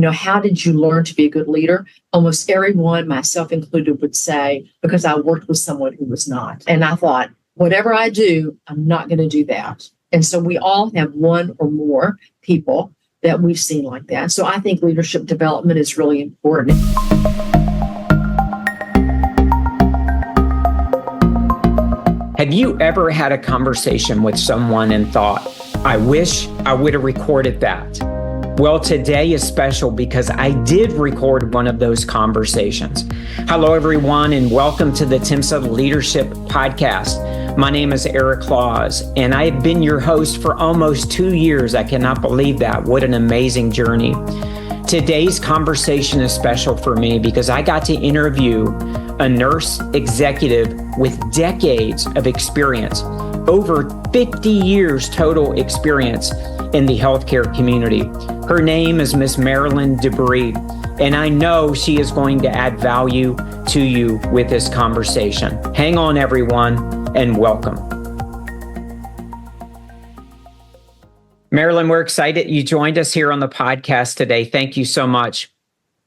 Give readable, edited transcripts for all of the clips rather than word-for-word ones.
how did you learn to be a good leader? Almost everyone, myself included, would say, because I worked with someone who was not. And I thought, whatever I do, I'm not going to do that. And so we all have one or more people that we've seen like that. So I think leadership development is really important. Have you ever had a conversation with someone and thought, I wish I would have recorded that? Well, today is special because I did record one of those conversations. Hello, everyone, and welcome to the TEMSEA Leadership Podcast. My name is Eric Claus, and I have been your host for almost 2 years. I cannot believe that. What an amazing journey. Today's conversation is special for me because I got to interview a nurse executive with decades of experience, over 50 years total experience in the healthcare community. Her name is Miss Marilyn Dubree, and I know she is going to add value to you with this conversation. Hang on, everyone, and welcome. Marilyn, we're excited you joined us here on the podcast today. Thank you so much.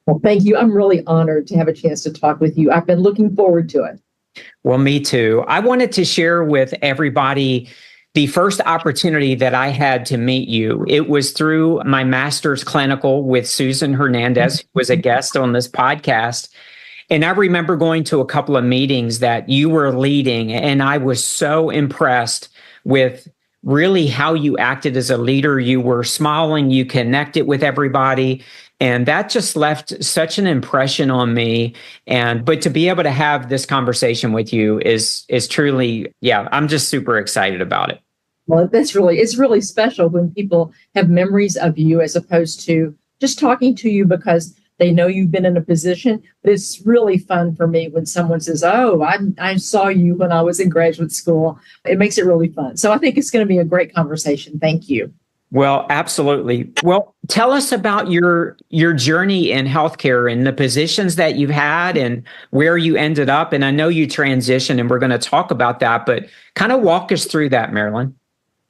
Well, thank you. I'm really honored to have a chance to talk with you. I've been looking forward to it. Well, me too. I wanted to share with everybody the first opportunity that I had to meet you. It was through my master's clinical with Susan Hernandez, who was a guest on this podcast. And I remember going to a couple of meetings that you were leading, and I was so impressed with really how you acted as a leader. You were smiling, you connected with everybody. And that just left such an impression on me. But to be able to have this conversation with you is truly, I'm just super excited about it. Well, it's really special when people have memories of you as opposed to just talking to you because they know you've been in a position. But it's really fun for me when someone says, oh, I saw you when I was in graduate school. It makes it really fun. So I think it's going to be a great conversation. Thank you. Well, absolutely. Well, tell us about your journey in healthcare and the positions that you've had and where you ended up. And I know you transitioned, and we're going to talk about that, but kind of walk us through that, Marilyn.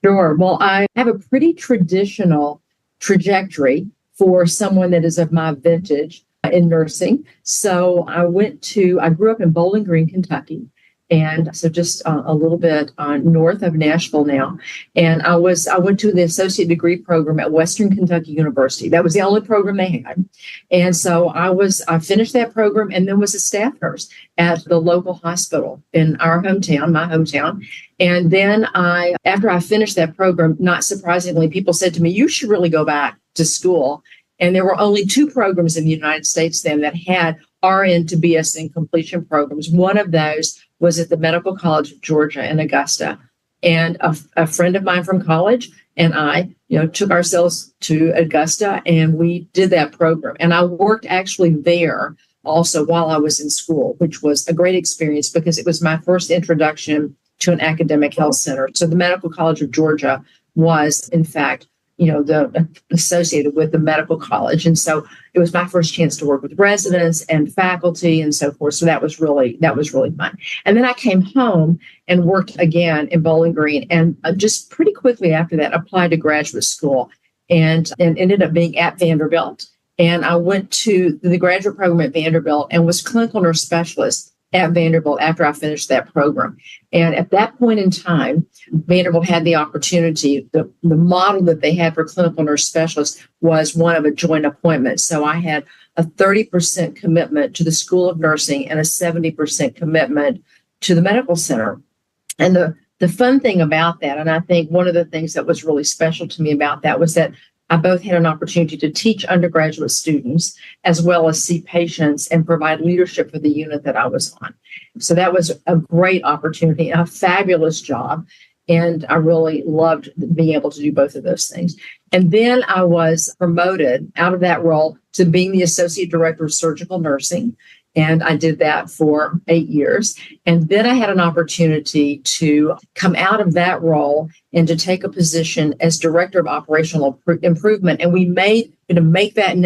Sure. Well, I have a pretty traditional trajectory for someone that is of my vintage in nursing. So I grew up in Bowling Green, Kentucky. And so just a little bit north of Nashville now. And I went to the associate degree program at Western Kentucky University. That was the only program they had. And so I finished that program and then was a staff nurse at the local hospital in my hometown. And then after I finished that program, not surprisingly, people said to me, you should really go back to school. And there were only 2 programs in the United States then that had RN to BSN completion programs. One of those was at the Medical College of Georgia in Augusta. And a friend of mine from college and I, took ourselves to Augusta and we did that program. And I worked actually there also while I was in school, which was a great experience because it was my first introduction to an academic health center. So the Medical College of Georgia was, in fact, associated with the medical college. And so it was my first chance to work with residents and faculty and so forth. So that was really fun. And then I came home and worked again in Bowling Green and just pretty quickly after that applied to graduate school and ended up being at Vanderbilt. And I went to the graduate program at Vanderbilt and was clinical nurse specialist at Vanderbilt after I finished that program. And at that point in time, Vanderbilt had the opportunity, the model that they had for clinical nurse specialists was one of a joint appointment. So I had a 30% commitment to the School of Nursing and a 70% commitment to the medical center. And the fun thing about that, and I think one of the things that was really special to me about that was that I both had an opportunity to teach undergraduate students as well as see patients and provide leadership for the unit that I was on. So that was a great opportunity, a fabulous job. And I really loved being able to do both of those things. And then I was promoted out of that role to being the Associate Director of Surgical Nursing. And I did that for 8 years. And then I had an opportunity to come out of that role and to take a position as Director of Operational Improvement. And we create that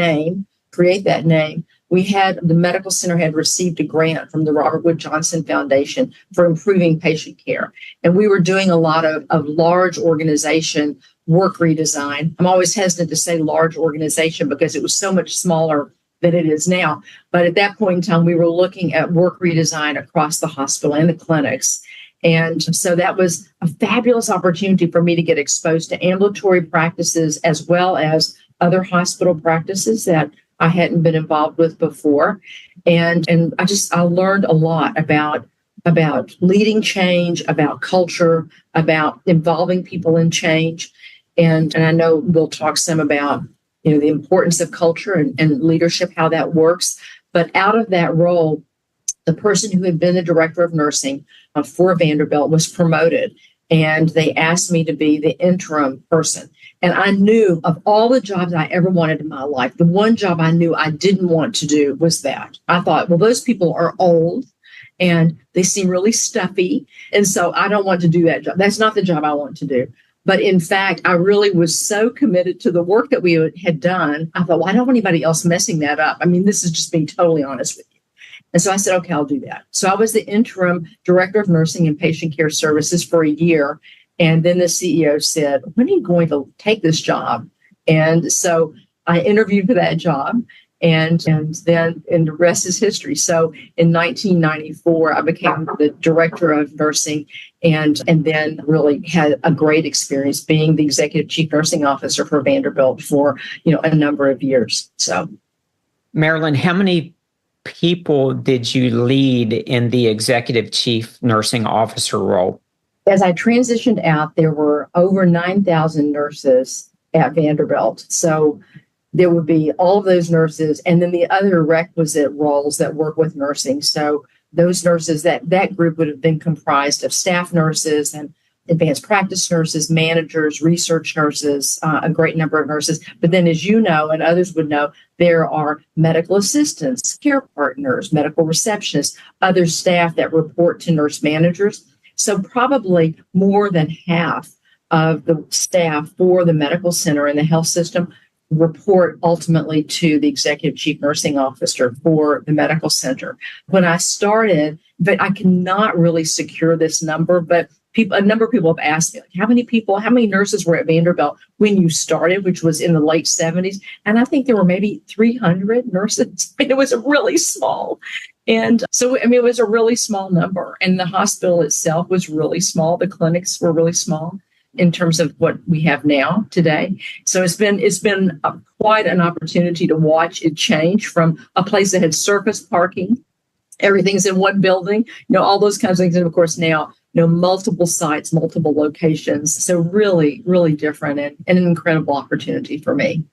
name. We had, the medical center had received a grant from the Robert Wood Johnson Foundation for improving patient care. And we were doing a lot of large organization work redesign. I'm always hesitant to say large organization because it was so much smaller than it is now. But at that point in time, we were looking at work redesign across the hospital and the clinics. And so that was a fabulous opportunity for me to get exposed to ambulatory practices as well as other hospital practices that I hadn't been involved with before. And I learned a lot about leading change, about culture, about involving people in change. And I know we'll talk some about, the importance of culture and leadership, how that works. But out of that role, the person who had been the director of nursing for Vanderbilt was promoted, and they asked me to be the interim person. And I knew of all the jobs I ever wanted in my life, the one job I knew I didn't want to do was that. I thought, well, those people are old and they seem really stuffy. And so I don't want to do that job. That's not the job I want to do. But in fact, I really was so committed to the work that we had done. I thought, well, I don't want anybody else messing that up. I mean, this is just being totally honest with you. And so I said, okay, I'll do that. So I was the interim director of nursing and patient care services for a year. And then the CEO said, when are you going to take this job? And so I interviewed for that job. And then the rest is history. So in 1994, I became the director of nursing and then really had a great experience being the executive chief nursing officer for Vanderbilt for, a number of years. So, Marilyn, how many people did you lead in the executive chief nursing officer role? As I transitioned out, there were over 9,000 nurses at Vanderbilt. So there would be all of those nurses and then the other requisite roles that work with nursing. So those nurses, that group would have been comprised of staff nurses and advanced practice nurses, managers, research nurses, a great number of nurses. But then, as you know, and others would know, there are medical assistants, care partners, medical receptionists, other staff that report to nurse managers. So probably more than half of the staff for the medical center and the health system report ultimately to the executive chief nursing officer for the medical center. When I started, but I cannot really secure this number, but a number of people have asked me, like, how many nurses were at Vanderbilt when you started, which was in the late 70s? And I think there were maybe 300 nurses. I mean, it was really small. And so, it was a really small number. And the hospital itself was really small. The clinics were really small in terms of what we have now today. So it's been quite an opportunity to watch it change from a place that had surface parking, everything's in one building, all those kinds of things. And of course now, multiple sites, multiple locations. So really, really different and an incredible opportunity for me.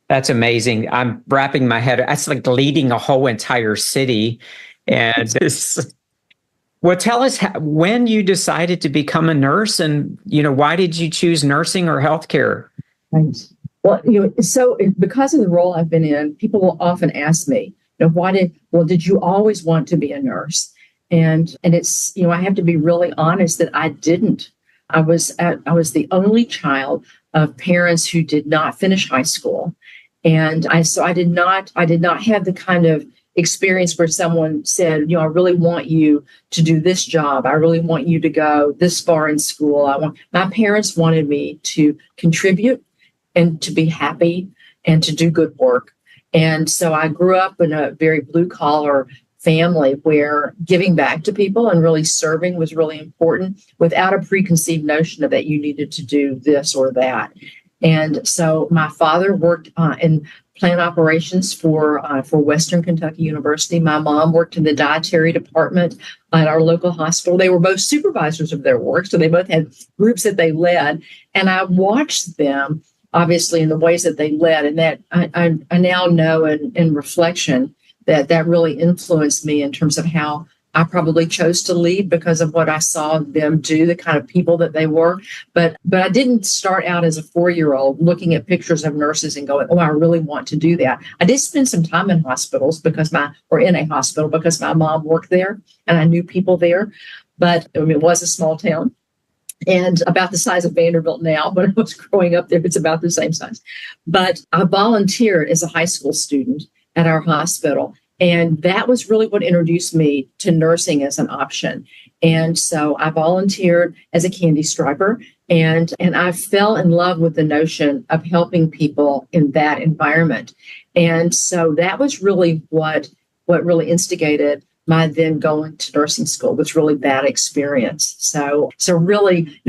That's amazing. I'm wrapping my head. That's like leading a whole entire city. And well, tell us when you decided to become a nurse and, why did you choose nursing or healthcare? Right. Well, so because of the role I've been in, people will often ask me, did you always want to be a nurse? And it's, I have to be really honest that I didn't. I was the only child of parents who did not finish high school. And I did not have the kind of experience where someone said, I really want you to do this job. I really want you to go this far in school. My parents wanted me to contribute and to be happy and to do good work. And so I grew up in a very blue collar family where giving back to people and really serving was really important without a preconceived notion of that you needed to do this or that. And so my father worked in plant operations for Western Kentucky University. My mom worked in the dietary department at our local hospital. They were both supervisors of their work, so they both had groups that they led. And I watched them, obviously, in the ways that they led. And that I now know in reflection that really influenced me in terms of how I probably chose to lead because of what I saw them do, the kind of people that they were. But I didn't start out as a 4-year-old looking at pictures of nurses and going, oh, I really want to do that. I did spend some time in hospitals in a hospital because my mom worked there and I knew people there. But it was a small town and about the size of Vanderbilt now. When I was growing up there, it's about the same size. But I volunteered as a high school student at our hospital. And that was really what introduced me to nursing as an option. And so I volunteered as a candy striper. And I fell in love with the notion of helping people in that environment. And so that was really what really instigated my then going to nursing school, was really that experience. So really,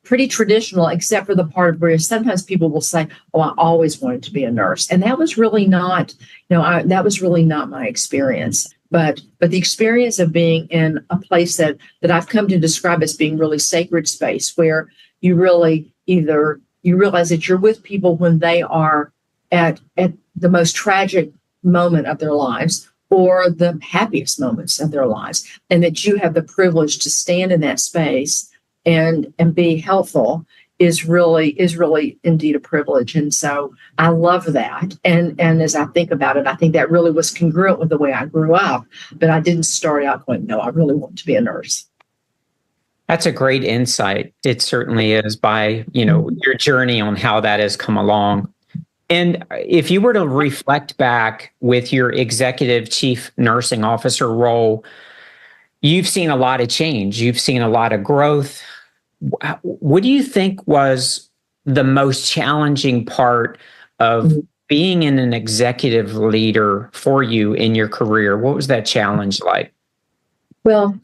pretty traditional, except for the part where sometimes people will say, "Oh, I always wanted to be a nurse," and that was really not, that was really not my experience. But the experience of being in a place that I've come to describe as being really sacred space, where you really either you realize that you're with people when they are at the most tragic moment of their lives or the happiest moments of their lives, and that you have the privilege to stand in that space and be helpful is really indeed a privilege. And so I love that. And as I think about it, I think that really was congruent with the way I grew up. But I didn't start out going, no, I really want to be a nurse. That's a great insight. It certainly is, by, your journey on how that has come along. And if you were to reflect back with your executive chief nursing officer role, you've seen a lot of change. You've seen a lot of growth. What do you think was the most challenging part of being an executive leader for you in your career? What was that challenge like? Well,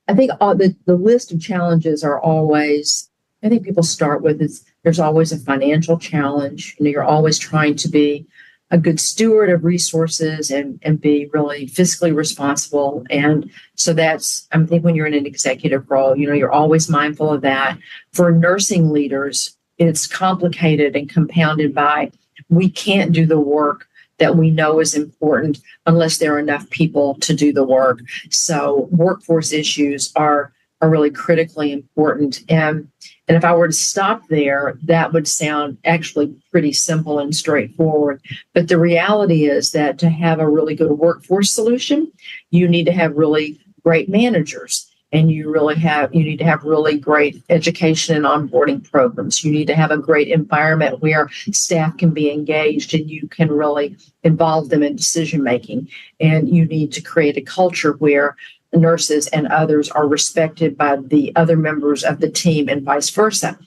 I think all the list of challenges are always, I think people start with is there's always a financial challenge. You're always trying to be a good steward of resources and be really fiscally responsible. And so that's, I think when you're in an executive role, you're always mindful of that. For nursing leaders, it's complicated and compounded by we can't do the work that we know is important unless there are enough people to do the work. So workforce issues are really critically important. And if I were to stop there, that would sound actually pretty simple and straightforward. But the reality is that to have a really good workforce solution, you need to have really great managers. And you need to have really great education and onboarding programs. You need to have a great environment where staff can be engaged and you can really involve them in decision making. And you need to create a culture where nurses and others are respected by the other members of the team and vice versa.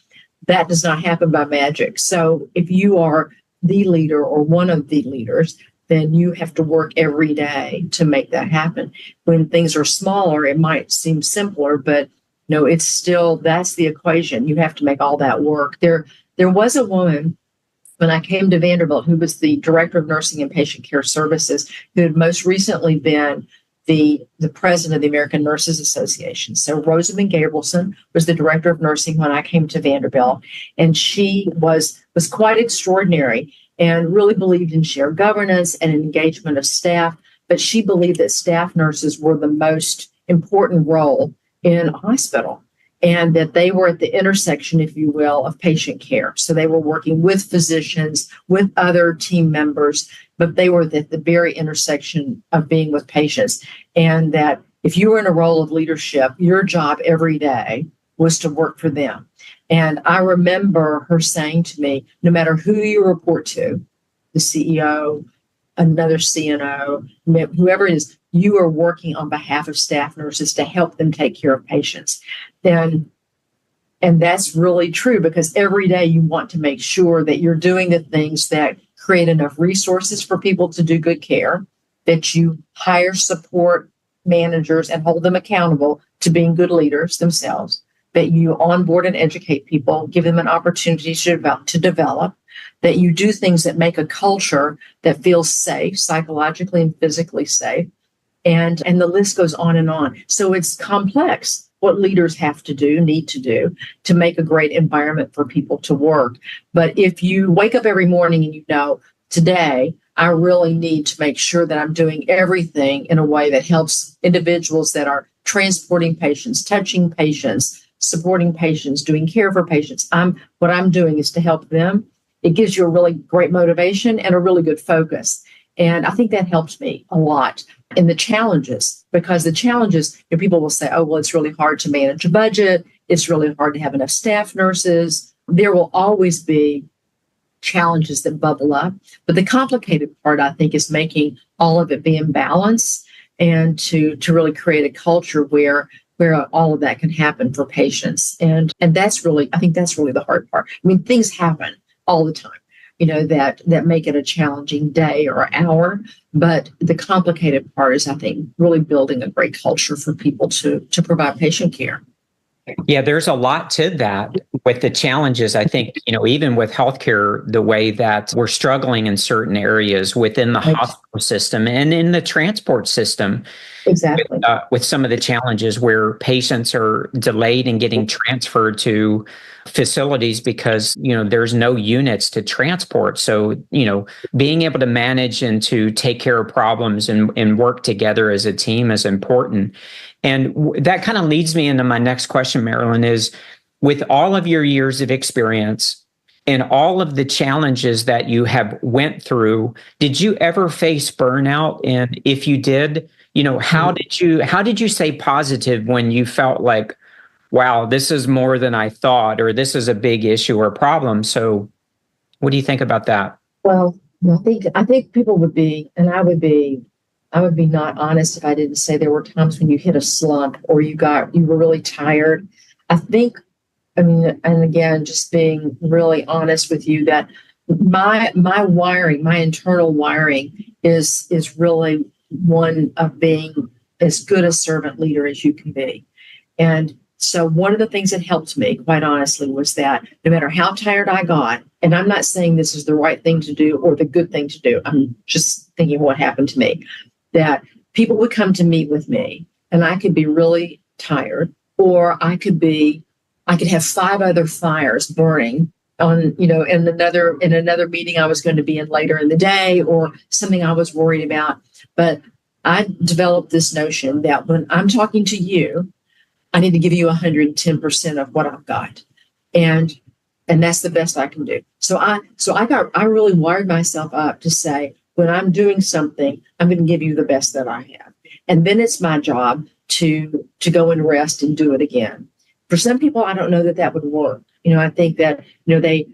That does not happen by magic. So if you are the leader or one of the leaders, then you have to work every day to make that happen. When things are smaller, it might seem simpler, but no, it's still, that's the equation. You have to make all that work. There was a woman when I came to Vanderbilt who was the director of nursing and patient care services, who had most recently been the president of the American Nurses Association. So Rosamond Gabrielson was the director of nursing when I came to Vanderbilt, and she was quite extraordinary and really believed in shared governance and engagement of staff. But she believed that staff nurses were the most important role in a hospital, and that they were at the intersection, if you will, of patient care. So they were working with physicians, with other team members, but they were at the very intersection of being with patients. And that if you were in a role of leadership, your job every day was to work for them. And I remember her saying to me, no matter who you report to, the CEO, another CNO, whoever it is, you are working on behalf of staff nurses to help them take care of patients. And that's really true, because every day you want to make sure that you're doing the things that create enough resources for people to do good care, that you hire support managers and hold them accountable to being good leaders themselves, that you onboard and educate people, give them an opportunity to develop, that you do things that make a culture that feels safe, psychologically and physically safe. And the list goes on and on. So it's complex what leaders have to do, need to do to make a great environment for people to work. But if you wake up every morning and you know, today, I really need to make sure that I'm doing everything in a way that helps individuals that are transporting patients, touching patients, supporting patients, doing care for patients. What I'm doing is to help them. It gives you a really great motivation and a really good focus. And I think that helped me a lot in the challenges, because the challenges, people will say, oh, well, it's really hard to manage a budget. It's really hard to have enough staff nurses. There will always be challenges that bubble up. But the complicated part, I think, is making all of it be in balance and to really create a culture where where all of that can happen for patients. And that's really, I think that's really the hard part. I mean, things happen all the time, that make it a challenging day or hour. But the complicated part is, I think, really building a great culture for people to provide patient care. Yeah, there's a lot to that with the challenges. I think, even with healthcare, the way that we're struggling in certain areas within the hospital system and in the transport system. Exactly. With some of the challenges where patients are delayed in getting transferred to facilities because, there's no units to transport. So, being able to manage and to take care of problems and work together as a team is important. And that kind of leads me into my next question, Marilyn, is with all of your years of experience and all of the challenges that you have went through, did you ever face burnout? And if you did, how did you stay positive when you felt like, wow, this is more than I thought, or this is a big issue or problem? So what do you think about that? Well, I think people would be, and I would be not honest if I didn't say there were times when you hit a slump or you were really tired. And again, just being really honest with you, that my wiring, my internal wiring is really one of being as good a servant leader as you can be. And so one of the things that helped me, quite honestly, was that no matter how tired I got, and I'm not saying this is the right thing to do or the good thing to do, I'm just thinking what happened to me, that people would come to meet with me and I could be really tired, or I could have 5 other fires burning on, in another meeting I was going to be in later in the day, or something I was worried about. But I developed this notion that when I'm talking to you, I need to give you 110% of what I've got. And that's the best I can do. So I really wired myself up to say, when I'm doing something, I'm going to give you the best that I have. And then it's my job to go and rest and do it again. For some people, I don't know that would work. I think that, they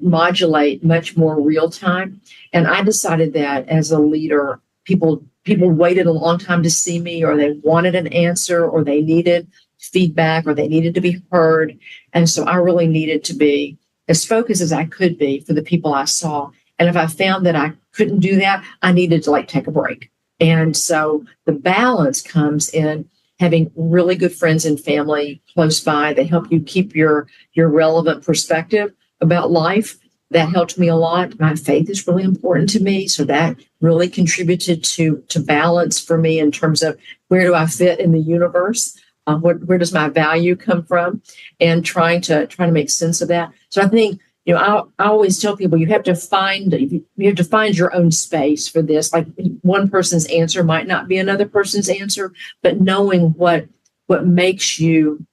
modulate much more real time. And I decided that as a leader, people waited a long time to see me, or they wanted an answer, or they needed feedback, or they needed to be heard. And so I really needed to be as focused as I could be for the people I saw. And if I found that I couldn't do that, I needed to take a break. And so the balance comes in having really good friends and family close by. They help you keep your relevant perspective about life. That helped me a lot. My faith is really important to me. So that really contributed to balance for me in terms of where do I fit in the universe? Where does my value come from? And trying to make sense of that. So I think, I always tell people you have to find your own space for this. Like, one person's answer might not be another person's answer, but knowing what makes you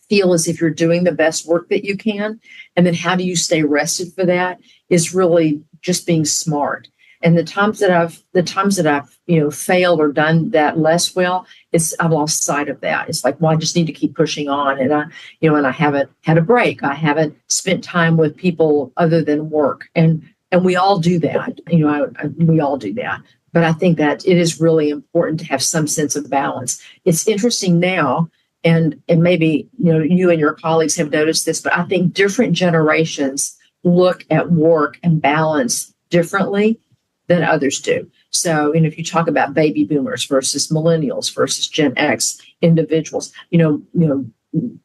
feel as if you're doing the best work that you can, and then how do you stay rested for that, is really just being smart. And the times that I've failed or done that less well, I've lost sight of that. It's like, well, I just need to keep pushing on, and I haven't had a break. I haven't spent time with people other than work, and we all do that. We all do that. But I think that it is really important to have some sense of balance. It's interesting now, and maybe you and your colleagues have noticed this, but I think different generations look at work and balance differently than others do. So, if you talk about baby boomers versus millennials versus Gen X individuals,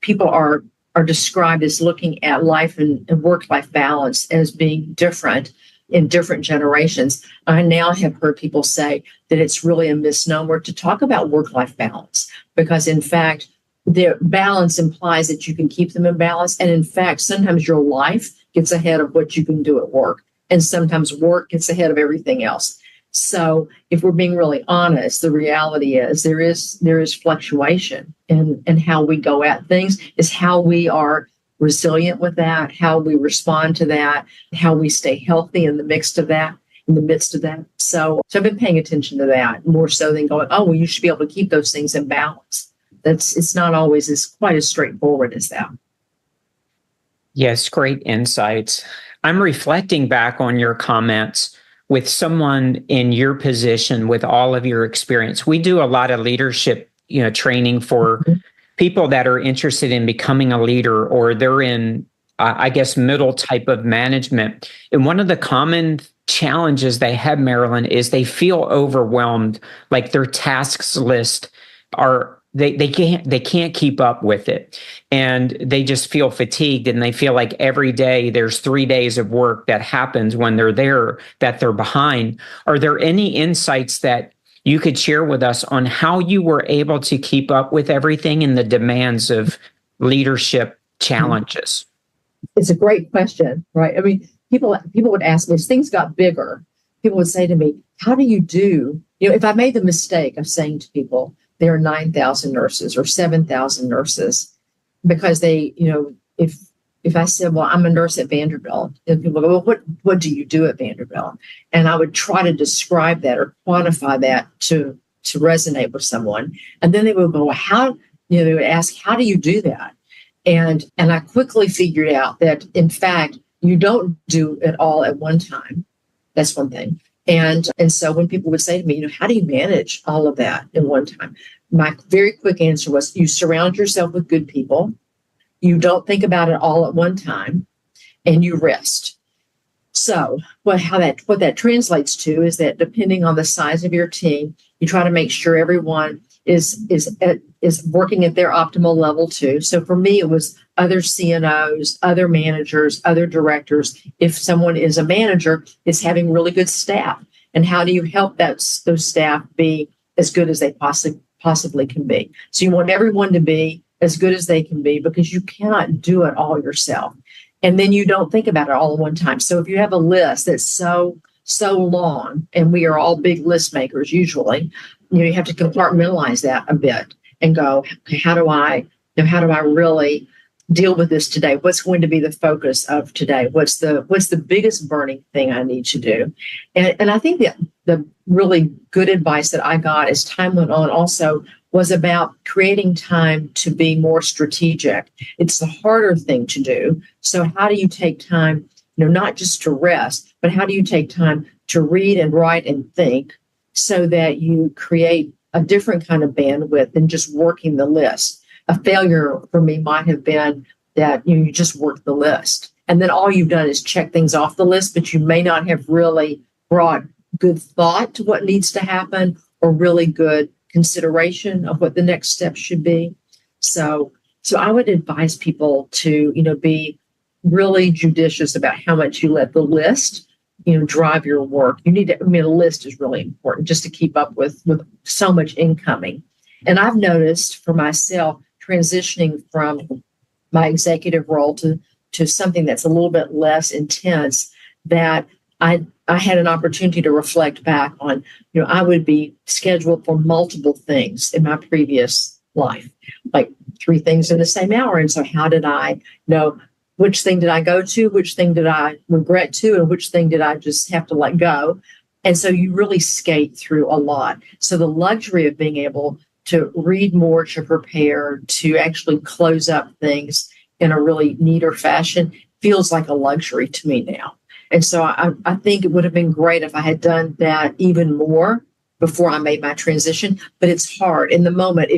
people are described as looking at life and work-life balance as being different in different generations. I now have heard people say that it's really a misnomer to talk about work-life balance, because in fact, the balance implies that you can keep them in balance. And in fact, sometimes your life gets ahead of what you can do at work. And sometimes work gets ahead of everything else. So if we're being really honest, the reality is there is fluctuation in how we go at things, is how we are resilient with that, how we respond to that, how we stay healthy in the midst of that. So I've been paying attention to that more so than going, oh, well, you should be able to keep those things in balance. It's not always quite as straightforward as that. Yes, great insights. I'm reflecting back on your comments with someone in your position with all of your experience. We do a lot of leadership, training for people that are interested in becoming a leader, or they're in, I guess, middle type of management. And one of the common challenges they have, Marilyn, is they feel overwhelmed, like their tasks list are they can't keep up with it, and they just feel fatigued, and they feel like every day there's 3 days of work that happens when they're there that they're behind. Are there any insights that you could share with us on how you were able to keep up with everything and the demands of leadership challenges? It's a great question, right? I mean, people would ask me, as things got bigger, people would say to me, how do you do, if I made the mistake of saying to people, there are 9,000 nurses or 7,000 nurses, because they, if I said, well, I'm a nurse at Vanderbilt, and people go, well, what do you do at Vanderbilt? And I would try to describe that or quantify that to resonate with someone. And then they would go, well, they would ask, how do you do that? And I quickly figured out that, in fact, you don't do it all at one time. That's one thing. And so when people would say to me, how do you manage all of that in one time? My very quick answer was, you surround yourself with good people. You don't think about it all at one time, and you rest. So what that translates to is that, depending on the size of your team, you try to make sure everyone is working at their optimal level too. So for me, it was other CNOs, other managers, other directors. If someone is a manager, it's having really good staff. And how do you help those staff be as good as they possibly can be? So you want everyone to be as good as they can be, because you cannot do it all yourself. And then you don't think about it all at one time. So if you have a list that's so long, and we are all big list makers usually, you have to compartmentalize that a bit and go, okay, how do I really deal with this today? What's going to be the focus of today? What's the biggest burning thing I need to do? And I think that the really good advice that I got as time went on also was about creating time to be more strategic. It's the harder thing to do. So how do you take time, not just to rest, but how do you take time to read and write and think, so that you create a different kind of bandwidth than just working the list? A failure for me might have been that you just work the list, and then all you've done is check things off the list, but you may not have really brought good thought to what needs to happen, or really good consideration of what the next step should be. So I would advise people to, be really judicious about how much you let the list, drive your work. A list is really important just to keep up with so much incoming. And I've noticed for myself, transitioning from my executive role to something that's a little bit less intense, that I had an opportunity to reflect back on, I would be scheduled for multiple things in my previous life, like 3 things in the same hour. And so how did I know which thing did I go to, which thing did I regret to, and which thing did I just have to let go? And so you really skate through a lot. So the luxury of being able to read more, to prepare, to actually close up things in a really neater fashion feels like a luxury to me now. And so I think it would have been great if I had done that even more before I made my transition. But it's hard. In the moment,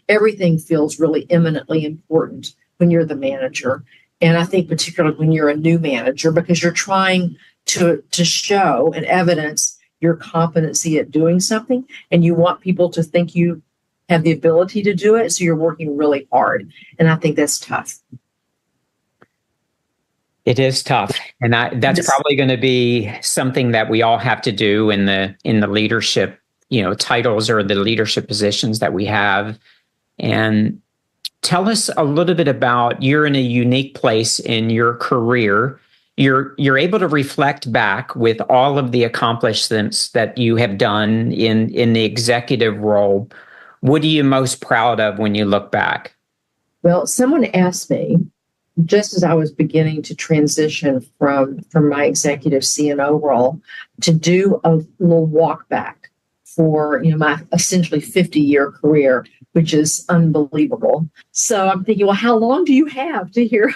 everything feels really eminently important when you're the manager. And I think particularly when you're a new manager, because you're trying to show and evidence your competency at doing something, and you want people to think you have the ability to do it. So you're working really hard. And I think that's tough. It is tough. And that's probably going to be something that we all have to do in the leadership, titles or the leadership positions that we have. And tell us a little bit about, you're in a unique place in your career. You're able to reflect back with all of the accomplishments that you have done in the executive role. What are you most proud of when you look back? Well, someone asked me, just as I was beginning to transition from my executive CNO role, to do a little walk back for my essentially 50-year career, which is unbelievable. So I'm thinking, well, how long do you have to hear?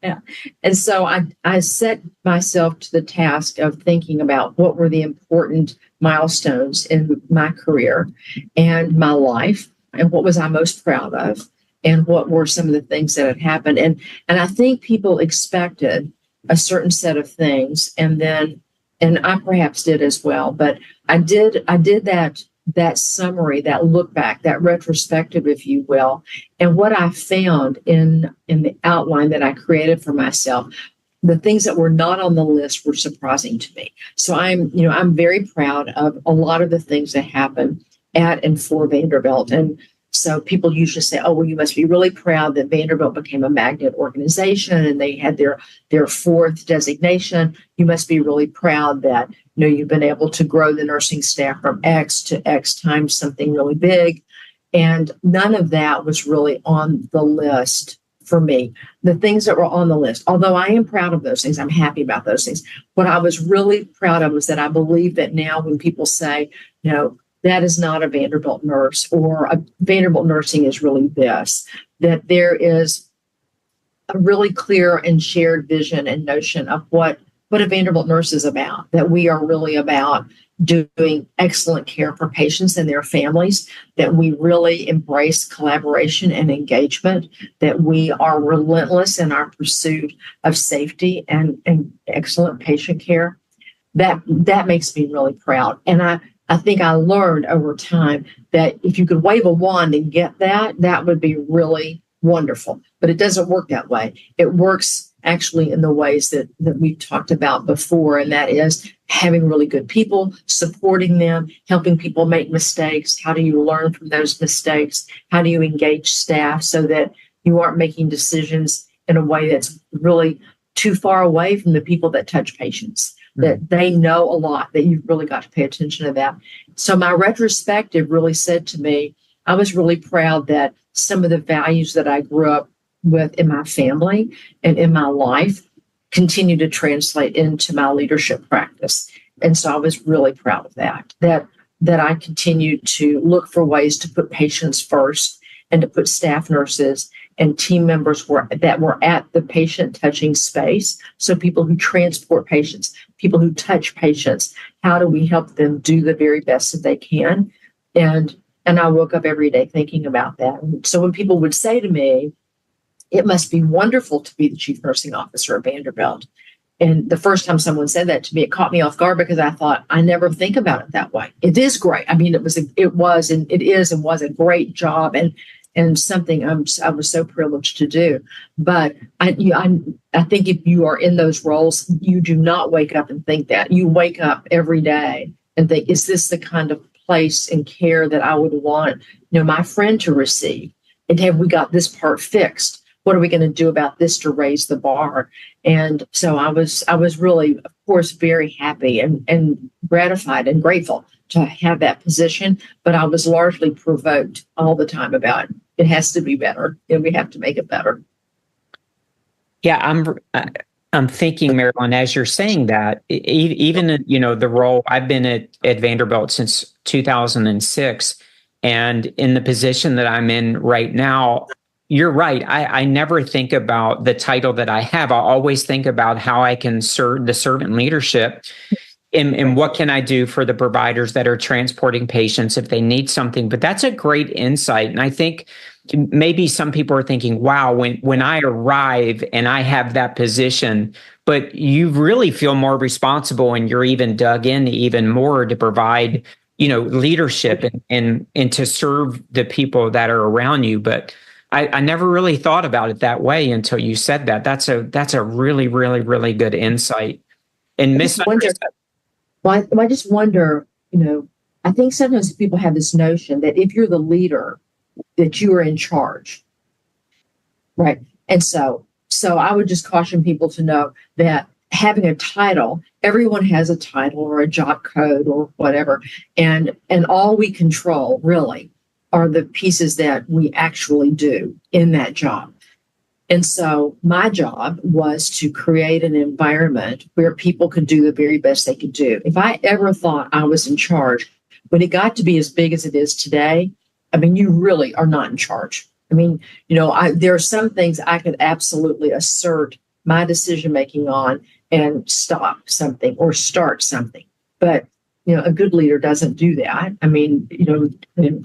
Yeah. And so I set myself to the task of thinking about what were the important milestones in my career and my life. and what was I most proud of, and what were some of the things that had happened. And I think people expected a certain set of things, and I perhaps did as well. But I did that summary, that look back, that retrospective, if you will. And what I found in the outline that I created for myself, the things that were not on the list were surprising to me. So I'm very proud of a lot of the things that happened at and for Vanderbilt. And so people usually say, oh, well, you must be really proud that Vanderbilt became a magnet organization and they had their fourth designation. You must be really proud that, you've been able to grow the nursing staff from X to X times something really big. And none of that was really on the list for me. The things that were on the list, although I am proud of those things, I'm happy about those things. What I was really proud of was that I believe that now when people say, that is not a Vanderbilt nurse, or a Vanderbilt nursing is really this, that there is a really clear and shared vision and notion of what a Vanderbilt nurse is about, that we are really about doing excellent care for patients and their families, that we really embrace collaboration and engagement, that we are relentless in our pursuit of safety and excellent patient care. That makes me really proud. And I think I learned over time that if you could wave a wand and get that would be really wonderful. But it doesn't work that way. It works actually in the ways that we've talked about before, and that is having really good people, supporting them, helping people make mistakes. How do you learn from those mistakes? How do you engage staff so that you aren't making decisions in a way that's really too far away from the people that touch patients? That they know a lot, that you've really got to pay attention to that. So my retrospective really said to me, I was really proud that some of the values that I grew up with in my family and in my life continue to translate into my leadership practice. And so I was really proud of that I continued to look for ways to put patients first and to put staff nurses and team members that were at the patient touching space. So people who transport patients, people who touch patients, how do we help them do the very best that they can? And I woke up every day thinking about that. And so when people would say to me, it must be wonderful to be the chief nursing officer at Vanderbilt. And the first time someone said that to me, it caught me off guard because I thought, I never think about it that way. It is great. I mean, it was a great job and something I was so privileged to do. But I think if you are in those roles, you do not wake up and think that. You wake up every day and think, is this the kind of place and care that I would want, my friend to receive? And have we got this part fixed? What are we going to do about this to raise the bar? And so I was really, of course, very happy and gratified and grateful to have that position. But I was largely provoked all the time about it has to be better, and we have to make it better. Yeah, I'm thinking, Marilyn, as you're saying that, even the role I've been at Vanderbilt since 2006, and in the position that I'm in right now. You're right. I never think about the title that I have. I always think about how I can serve the servant leadership and what can I do for the providers that are transporting patients if they need something. But that's a great insight. And I think maybe some people are thinking, wow, when I arrive and I have that position, but you really feel more responsible and you're even dug in even more to provide, leadership and to serve the people that are around you. But I never really thought about it that way until you said that. That's a really, really, really good insight. And I just wonder, I think sometimes people have this notion that if you're the leader, that you are in charge, right? And so I would just caution people to know that having a title, everyone has a title or a job code or whatever, and all we control really are the pieces that we actually do in that job. And so my job was to create an environment where people could do the very best they could do. If I ever thought I was in charge, when it got to be as big as it is today, I mean, you really are not in charge. I mean, there are some things I could absolutely assert my decision-making on and stop something or start something. But a good leader doesn't do that. I mean,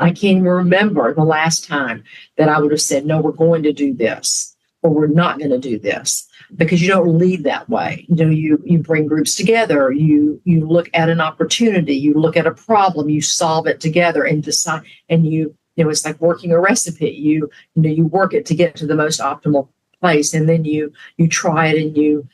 I can't even remember the last time that I would have said, no, we're going to do this, or we're not going to do this, because you don't lead that way. You bring groups together, you look at an opportunity, you look at a problem, you solve it together and decide, and it's like working a recipe. You work it to get to the most optimal place, and then you try it, and you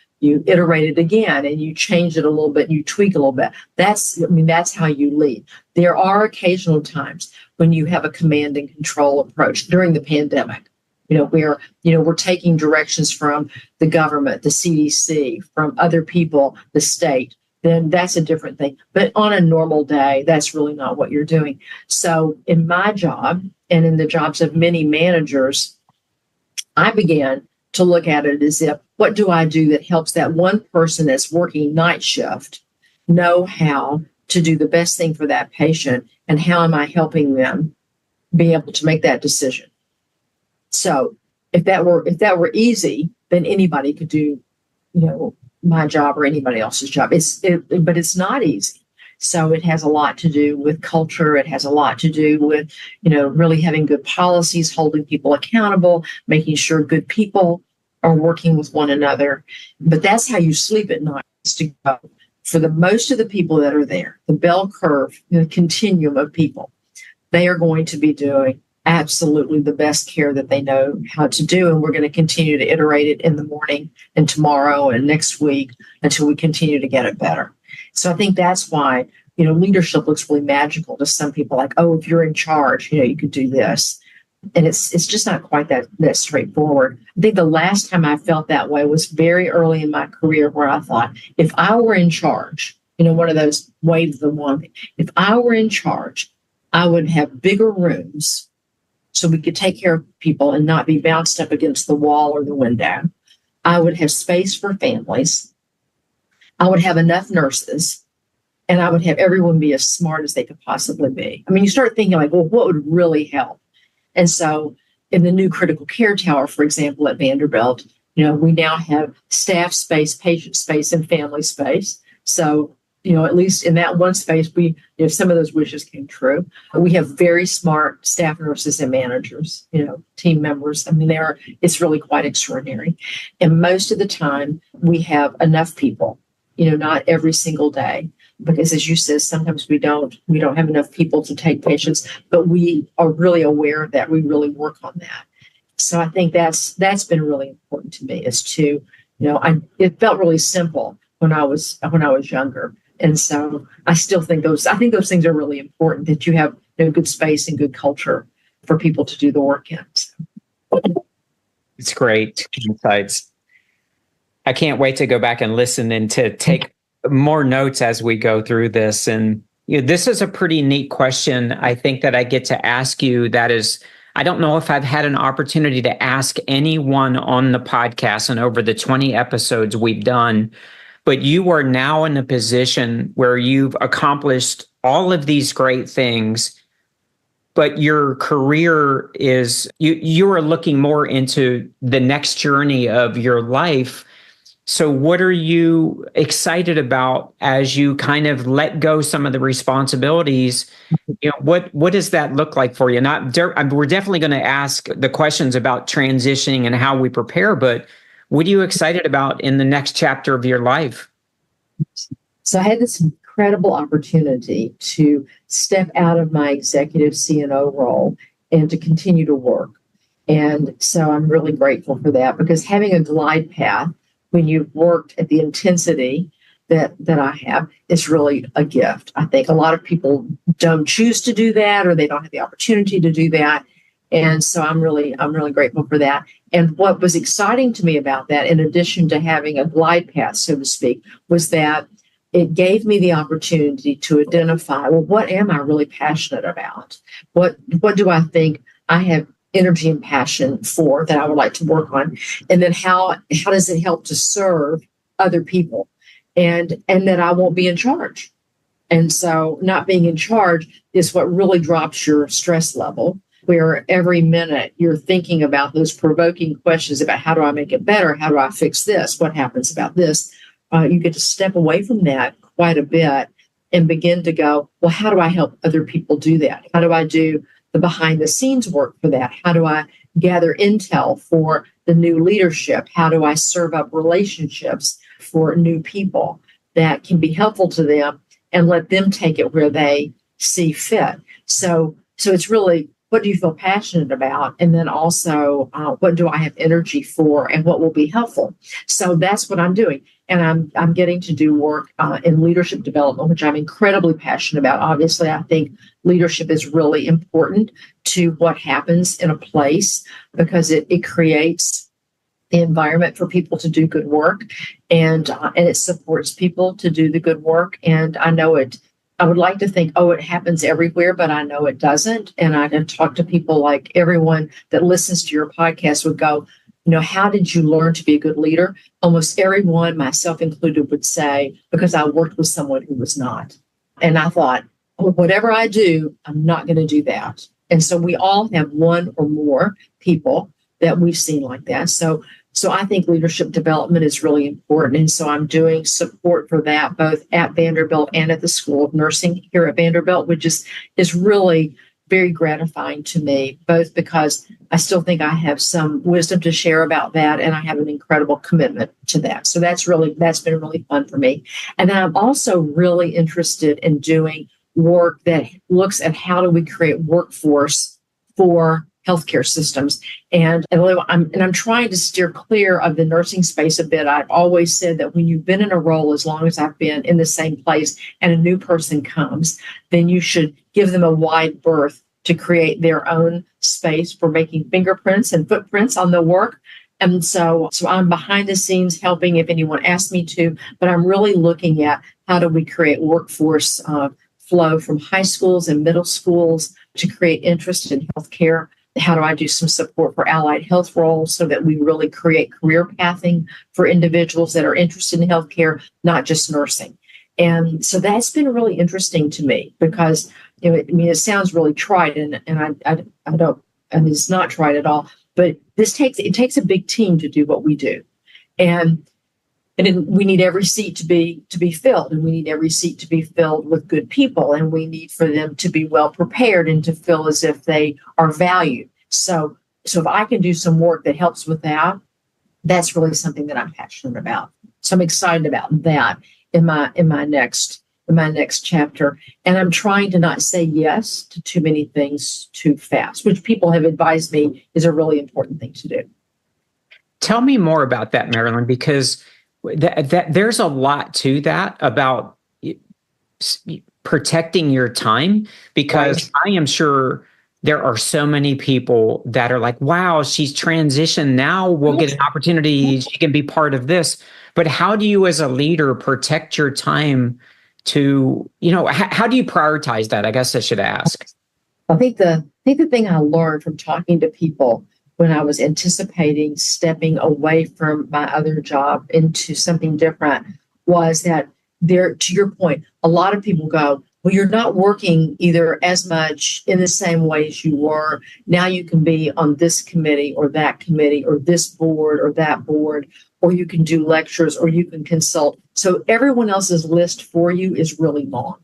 iterate it again, and you change it a little bit, and you tweak a little bit. That's how you lead. There are occasional times when you have a command and control approach. During the pandemic, where we're taking directions from the government, the CDC, from other people, the state, then that's a different thing. But on a normal day, that's really not what you're doing. So in my job, and in the jobs of many managers, I began to look at it as if, what do I do that helps that one person that's working night shift know how to do the best thing for that patient, and how am I helping them be able to make that decision? So if that were easy, then anybody could do, my job or anybody else's job. But it's not easy. So it has a lot to do with culture. It has a lot to do with, really having good policies, holding people accountable, making sure good people are working with one another. But that's how you sleep at night, is to go for the most of the people that are there, the bell curve, the continuum of people. They are going to be doing absolutely the best care that they know how to do. And we're going to continue to iterate it in the morning and tomorrow and next week until we continue to get it better. So I think that's why, leadership looks really magical to some people, like, oh, if you're in charge, you could do this. And it's just not quite that straightforward. I think the last time I felt that way was very early in my career, where I thought, if I were in charge, one of those waves of the one, if I were in charge, I would have bigger rooms so we could take care of people and not be bounced up against the wall or the window. I would have space for families. I would have enough nurses, and I would have everyone be as smart as they could possibly be. I mean, you start thinking like, well, what would really help? And so in the new critical care tower, for example, at Vanderbilt, we now have staff space, patient space, and family space. So, at least in that one space, some of those wishes came true. We have very smart staff nurses and managers, team members. I mean, it's really quite extraordinary. And most of the time we have enough people, not every single day, because as you said, sometimes we don't have enough people to take patients, but we are really aware of that. We really work on that. So I think that's been really important to me, is to, it felt really simple when I was younger. And so I still think those things are really important, that you have good space and good culture for people to do the work in. So. It's great insights. I can't wait to go back and listen and to take more notes as we go through this. And this is a pretty neat question, I think, that I get to ask you. That is, I don't know if I've had an opportunity to ask anyone on the podcast and over the 20 episodes we've done. But you are now in a position where you've accomplished all of these great things, but your career is, you are looking more into the next journey of your life. So what are you excited about as you kind of let go some of the responsibilities? What does that look like for you? We're definitely going to ask the questions about transitioning and how we prepare, but what are you excited about in the next chapter of your life? So I had this incredible opportunity to step out of my executive CNO role and to continue to work. And so I'm really grateful for that, because having a glide path when you've worked at the intensity that I have is really a gift. I think a lot of people don't choose to do that, or they don't have the opportunity to do that. And so I'm really grateful for that. And what was exciting to me about that, in addition to having a glide path, so to speak, was that it gave me the opportunity to identify, well, what am I really passionate about? What do I think I have energy and passion for that I would like to work on? And then how does it help to serve other people? And that I won't be in charge. And so not being in charge is what really drops your stress level, where every minute you're thinking about those provoking questions about, how do I make it better? How do I fix this? What happens about this? You get to step away from that quite a bit and begin to go, well, how do I help other people do that? How do I do the behind the scenes work for that? How do I gather intel for the new leadership? How do I serve up relationships for new people that can be helpful to them and let them take it where they see fit? So it's really, what do you feel passionate about? And then also, what do I have energy for and what will be helpful? So that's what I'm doing. And I'm getting to do work in leadership development, which I'm incredibly passionate about. Obviously, I think leadership is really important to what happens in a place because it creates the environment for people to do good work, and it supports people to do the good work. And I know it. I would like to think, it happens everywhere, but I know it doesn't. And I can talk to people like everyone that listens to your podcast would go, how did you learn to be a good leader? Almost everyone, myself included, would say, because I worked with someone who was not. And I thought, whatever I do, I'm not going to do that. And so we all have one or more people that we've seen like that. So I think leadership development is really important. And so I'm doing support for that, both at Vanderbilt and at the School of Nursing here at Vanderbilt, which is really very gratifying to me, both because I still think I have some wisdom to share about that, and I have an incredible commitment to that. So that's been really fun for me. And then I'm also really interested in doing work that looks at how do we create workforce for healthcare systems. And I'm trying to steer clear of the nursing space a bit. I've always said that when you've been in a role as long as I've been in the same place and a new person comes, then you should give them a wide berth to create their own space for making fingerprints and footprints on the work. And so I'm behind the scenes helping if anyone asks me to, but I'm really looking at how do we create workforce flow from high schools and middle schools to create interest in healthcare. How do I do some support for allied health roles so that we really create career pathing for individuals that are interested in healthcare, not just nursing? And so that's been really interesting to me because, it sounds really trite and I don't, and it's not trite at all, but it takes a big team to do what we do. And we need every seat to be filled, and we need every seat to be filled with good people, and we need for them to be well prepared and to feel as if they are valued. So if I can do some work that helps with that, that's really something that I'm passionate about. So I'm excited about that in my next chapter. And I'm trying to not say yes to too many things too fast, which people have advised me is a really important thing to do. Tell me more about that, Marilyn, because that there's a lot to that about protecting your time, because right. I am sure there are so many people that are like, wow, she's transitioned. Now we'll get an opportunity. She can be part of this. But how do you as a leader protect your time to, how do you prioritize that? I guess I should ask. I think the thing I learned from talking to people when I was anticipating stepping away from my other job into something different was that to your point, a lot of people go, well, you're not working either as much in the same way as you were. Now you can be on this committee or that committee or this board or that board, or you can do lectures or you can consult. So everyone else's list for you is really long.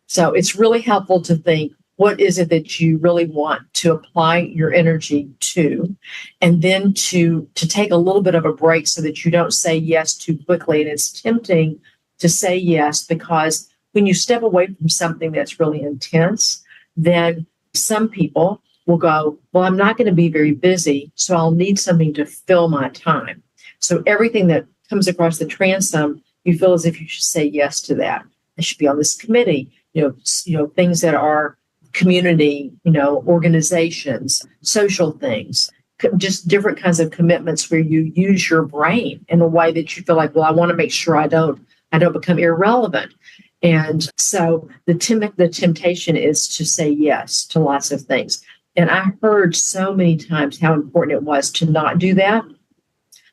So it's really helpful to think, what is it that you really want to apply your energy to? And then to take a little bit of a break so that you don't say yes too quickly. And it's tempting to say yes because when you step away from something that's really intense, then some people will go, well, I'm not going to be very busy, so I'll need something to fill my time. So everything that comes across the transom, you feel as if you should say yes to that. I should be on this committee, things that are community, organizations, social things, just different kinds of commitments where you use your brain in a way that you feel like, well, I want to make sure I don't become irrelevant. And so the temptation is to say yes to lots of things. And I heard so many times how important it was to not do that.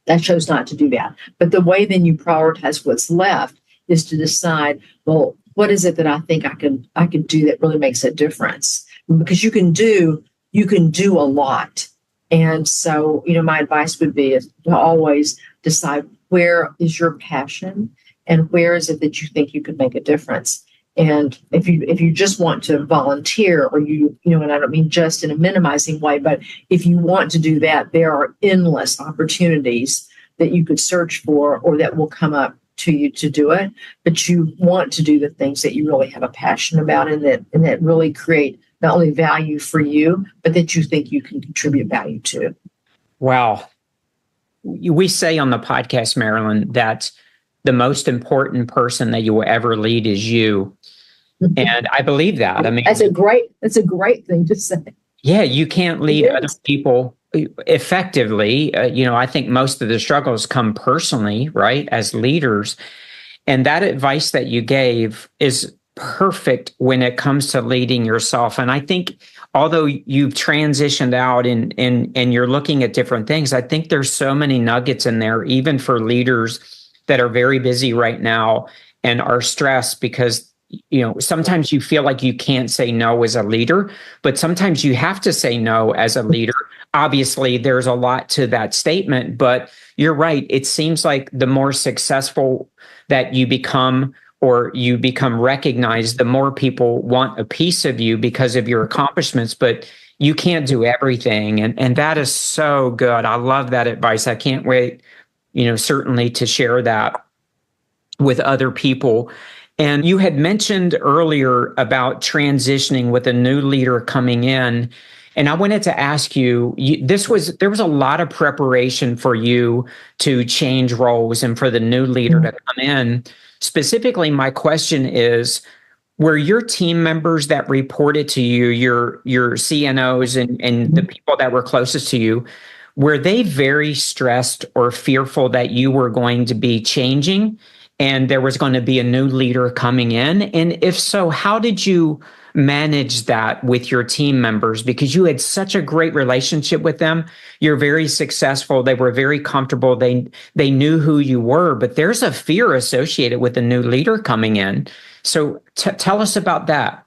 I chose not to do that. But the way then you prioritize what's left is to decide, well, what is it that I think I can do that really makes a difference? Because you can do a lot. And so, my advice would be is to always decide where is your passion and where is it that you think you could make a difference. And if you just want to volunteer, or and I don't mean just in a minimizing way, but if you want to do that, there are endless opportunities that you could search for or that will come up to you to do it. But you want to do the things that you really have a passion about, and that really create not only value for you, but that you think you can contribute value to. Wow. We say on the podcast, Marilyn, that the most important person that you will ever lead is you. And I believe that. I mean, that's a great thing to say. Yeah, you can't lead other people effectively. I think most of the struggles come personally, right, as leaders. And that advice that you gave is perfect when it comes to leading yourself. And I think although you've transitioned out and you're looking at different things, I think there's so many nuggets in there, even for leaders that are very busy right now and are stressed because sometimes you feel like you can't say no as a leader, but sometimes you have to say no as a leader. Obviously, there's a lot to that statement, but you're right. It seems like the more successful that you become or you become recognized, the more people want a piece of you because of your accomplishments, but you can't do everything. And that is so good. I love that advice. I can't wait, certainly to share that with other people. And you had mentioned earlier about transitioning with a new leader coming in. And I wanted to ask you, there was a lot of preparation for you to change roles and for the new leader to come in. Specifically, my question is, were your team members that reported to you, your CNOs and the people that were closest to you, were they very stressed or fearful that you were going to be changing and there was going to be a new leader coming in? And if so, how did you manage that with your team members? Because you had such a great relationship with them. You're very successful. They were very comfortable. They knew who you were, but there's a fear associated with a new leader coming in. So tell us about that.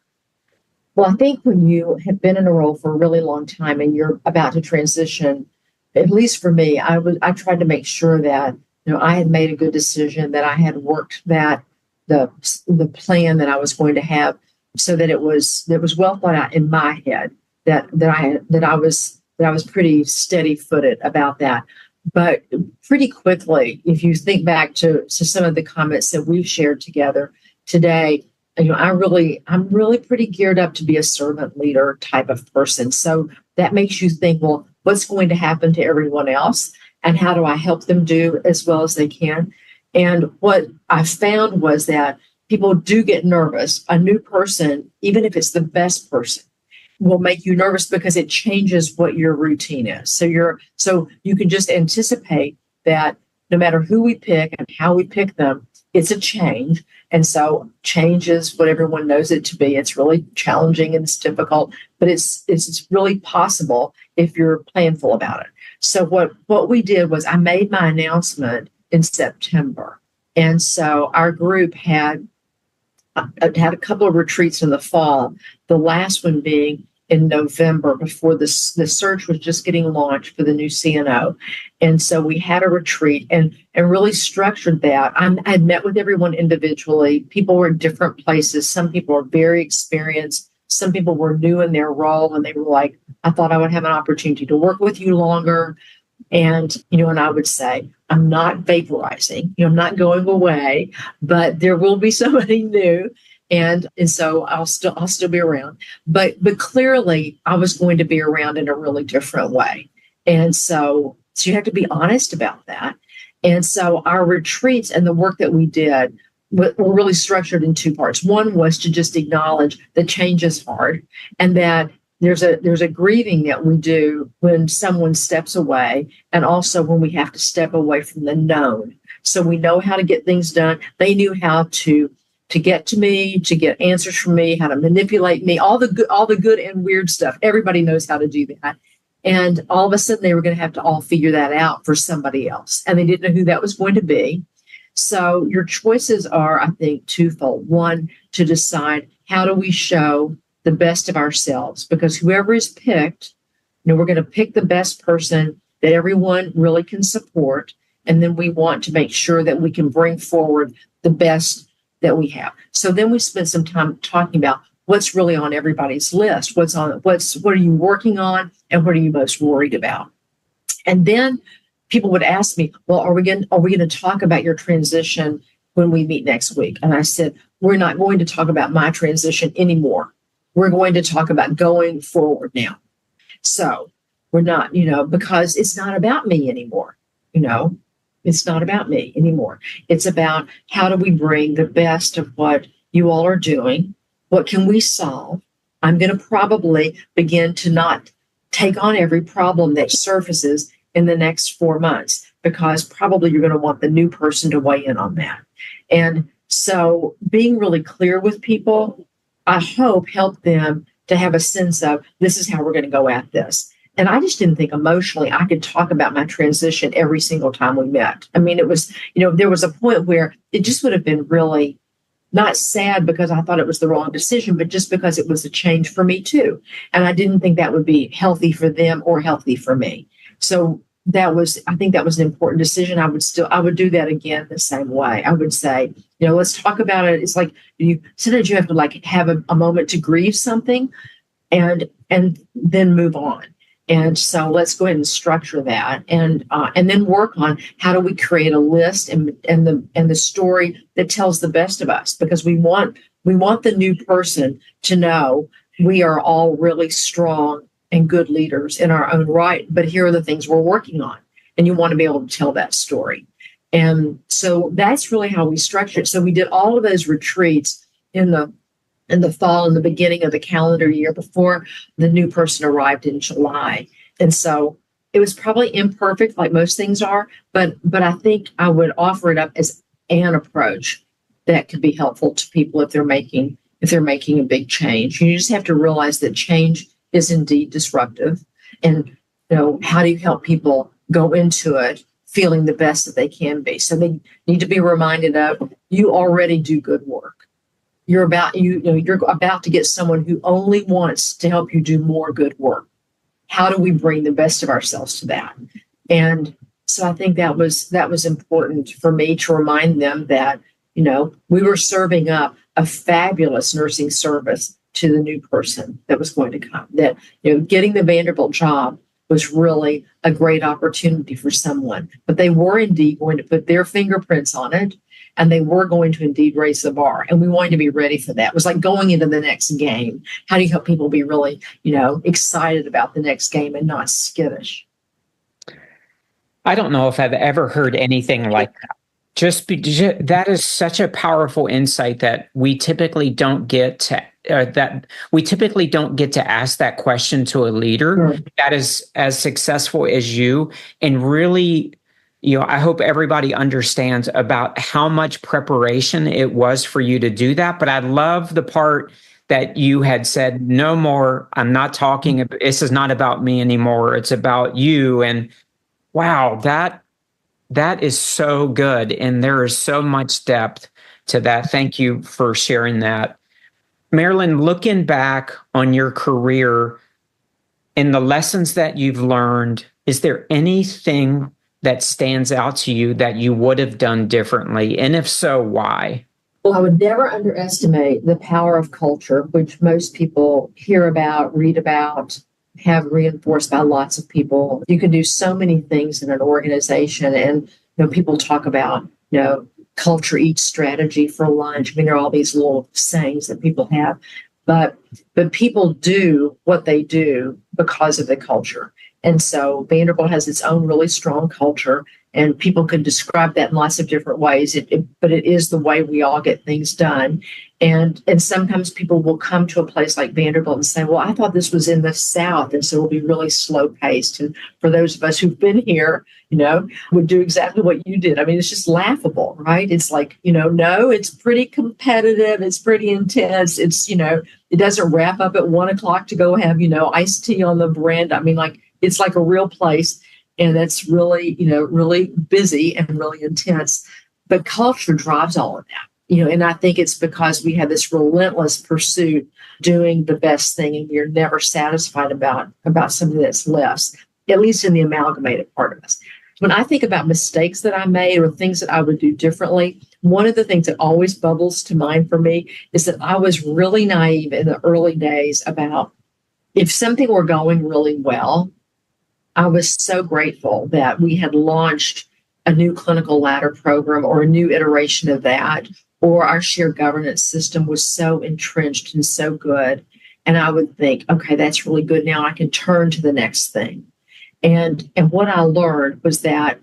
Well, I think when you have been in a role for a really long time and you're about to transition, at least for me, I tried to make sure that I had made a good decision, that I had worked that the plan that I was going to have, so that it was well thought out in my head, that I was pretty steady-footed about that. But pretty quickly, if you think back to some of the comments that we've shared together today, I'm really pretty geared up to be a servant leader type of person. So that makes you think, well, what's going to happen to everyone else? And how do I help them do as well as they can? And what I found was that people do get nervous. A new person, even if it's the best person, will make you nervous because it changes what your routine is. So you can just anticipate that no matter who we pick and how we pick them, it's a change. And so change is what everyone knows it to be. It's really challenging and it's difficult, but it's really possible if you're planful about it. So what we did was I made my announcement in September. And so our group had a couple of retreats in the fall, the last one being in November before the search was just getting launched for the new CNO. And so we had a retreat and really structured that. I had met with everyone individually. People were in different places. Some people were very experienced. Some people were new in their role and they were like, I thought I would have an opportunity to work with you longer. And, and I would say, I'm not vaporizing, I'm not going away, but there will be somebody new. And so I'll still be around. But clearly I was going to be around in a really different way. And so you have to be honest about that. And so our retreats and the work that we did were really structured in two parts. One was to just acknowledge that change is hard and that there's a grieving that we do when someone steps away, and also when we have to step away from the known. So we know how to get things done. They knew how to get to me, to get answers from me, how to manipulate me, all the good and weird stuff. Everybody knows how to do that. And all of a sudden they were going to have to all figure that out for somebody else. And they didn't know who that was going to be. So your choices are, I think, twofold. One, to decide how do we show the best of ourselves, because whoever is picked, we're going to pick the best person that everyone really can support. And then we want to make sure that we can bring forward the best that we have. So then we spent some time talking about what's really on everybody's list, what are you working on, and what are you most worried about? And then people would ask me, well, are we going to talk about your transition when we meet next week? And I said, we're not going to talk about my transition anymore. We're going to talk about going forward now. So we're not, because it's not about me anymore. It's not about me anymore. It's about how do we bring the best of what you all are doing? What can we solve? I'm going to probably begin to not take on every problem that surfaces in the next 4 months, because probably you're going to want the new person to weigh in on that. And so being really clear with people, I hope helped them to have a sense of this is how we're going to go at this. And I just didn't think emotionally I could talk about my transition every single time we met. I mean, it was, there was a point where it just would have been really not sad because I thought it was the wrong decision, but just because it was a change for me too. And I didn't think that would be healthy for them or healthy for me. So I think that was an important decision. I would do that again the same way. I would say, let's talk about it. It's like sometimes you have to have a moment to grieve something and then move on. And so let's go ahead and structure that and then work on how do we create a list and the story that tells the best of us, because we want the new person to know we are all really strong and good leaders in our own right, but here are the things we're working on. And you want to be able to tell that story. And so that's really how we structured it. So we did all of those retreats in the fall and the beginning of the calendar year before the new person arrived in July. And so it was probably imperfect, like most things are, but I think I would offer it up as an approach that could be helpful to people if they're making a big change. You just have to realize that change is indeed disruptive. And how do you help people go into it feeling the best that they can be? So they need to be reminded of you already do good work. You're about to get someone who only wants to help you do more good work. How do we bring the best of ourselves to that? And so I think that was important for me to remind them that, we were serving up a fabulous nursing service to the new person that was going to come. That, getting the Vanderbilt job was really a great opportunity for someone, but they were indeed going to put their fingerprints on it. And they were going to indeed raise the bar. And we wanted to be ready for that. It was like going into the next game. How do you help people be really, excited about the next game and not skittish? I don't know if I've ever heard anything like that. That is such a powerful insight that we typically don't get to ask that question to a leader that is as successful as you, and really, I hope everybody understands about how much preparation it was for you to do that. But I love the part that you had said, no more, I'm not talking, this is not about me anymore. It's about you. And wow, that is so good. And there is so much depth to that. Thank you for sharing that. Marilyn, looking back on your career and the lessons that you've learned, is there anything that stands out to you that you would have done differently? And if so, why? Well, I would never underestimate the power of culture, which most people hear about, read about, have reinforced by lots of people. You can do so many things in an organization. And, people talk about, culture eats strategy for lunch. I mean, there are all these little sayings that people have, but people do what they do because of the culture. And so Vanderbilt has its own really strong culture, and people could describe that in lots of different ways. But it is the way we all get things done. And sometimes people will come to a place like Vanderbilt and say, well, I thought this was in the South, and so it'll be really slow paced. And for those of us who've been here, would do exactly what you did. I mean, it's just laughable, right? It's like, no, it's pretty competitive. It's pretty intense. It's, it doesn't wrap up at 1:00 to go have, iced tea on the veranda. I mean, it's like a real place, and it's really, really busy and really intense. But culture drives all of that, and I think it's because we have this relentless pursuit doing the best thing, and we're never satisfied about something that's less, at least in the amalgamated part of us. When I think about mistakes that I made or things that I would do differently, one of the things that always bubbles to mind for me is that I was really naive in the early days about if something were going really well. I was so grateful that we had launched a new clinical ladder program or a new iteration of that, or our shared governance system was so entrenched and so good. And I would think, okay, that's really good. Now I can turn to the next thing. And what I learned was that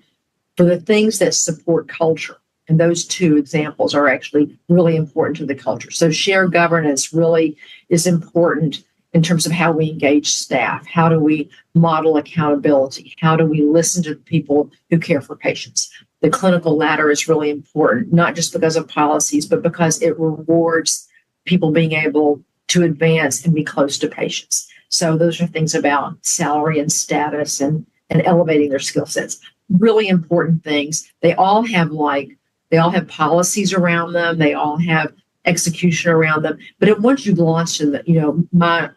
for the things that support culture, and those two examples are actually really important to the culture. So shared governance really is important in terms of how we engage staff. How do we model accountability? How do we listen to the people who care for patients? The clinical ladder is really important, not just because of policies, but because it rewards people being able to advance and be close to patients. So those are things about salary and status and elevating their skill sets. Really important things. They all have policies around them. They all have execution around them. But once you've launched in my